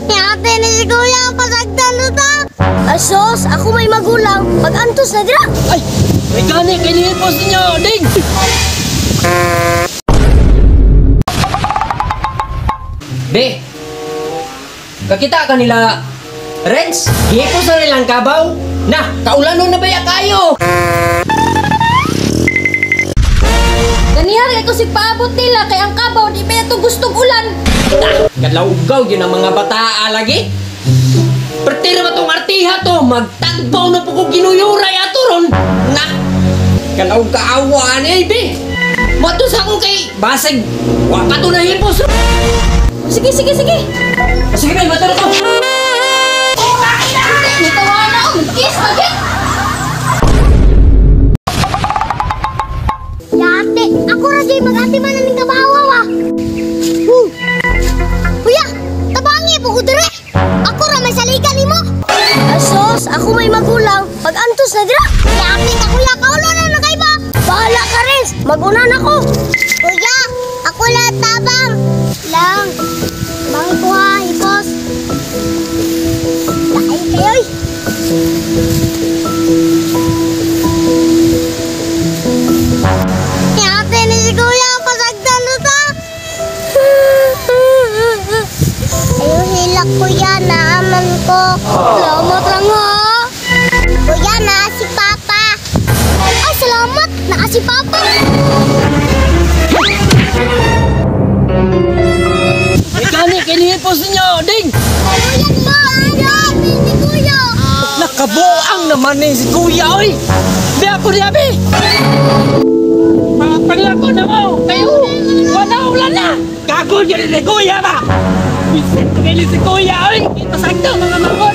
Ate ni si Kuya, pasagdan na ta. Asos, ako may magulang. Pag-antos na dira. Ay, may gani kay nihipos ninyo, ding! Be, kakita ka nila, Renz, hipos na nilang kabaw. Na, kaulanon na ba ya kayo? Ganihari ko si paabot nila kay ang kabaw di pa ito gustong ulan. Kalawgaw yun ang mga bataa lagi. Pertira ba tong artiha to? Magtagbaw na po ko ginuyuray ato ron. Na, kalaw kaawa ni be. Matos ako kay basig. Wa pa to na hipos. Sige. Sige be, mato na to. Nitawa na ako, kiss na din. Ate, ako ra jay mag-ati man ning kabawa wa. Kuya, tabangi po ko dire. Ako ra may saligan nimo. Asos, ako may magulang. Pag-antos na dira. Ate ka kuya, kaulo na kay ba? Bahala ka rin. Mag-unan ako. Kuya, ako lang tabang. Lang. Bangi ko ha, hipos. Lain kayo'y. Ate ni si Kuya, pasagdan na ta. Ayaw hilak kuya, naaman ko. Salamat lang ha. Kuya, naa si Papa. Ay, salamat, naa si Papa. May gani kay nihipos ninyo, ding! Kuya, maayan si Kuya. Nakabuang naman ni si Kuya, oy! Be ako niya, be! Pagpalako na mo! Kayo! Wala ulan na! Gago niya rin si Kuya ba? Bisit ko kayo si Kuya, oy! Pasagda mga mangon!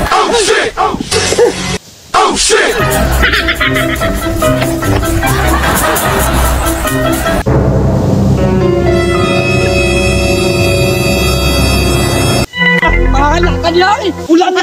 Oh shit! Oh shit! Bahala ka niya, eh! Ulan na!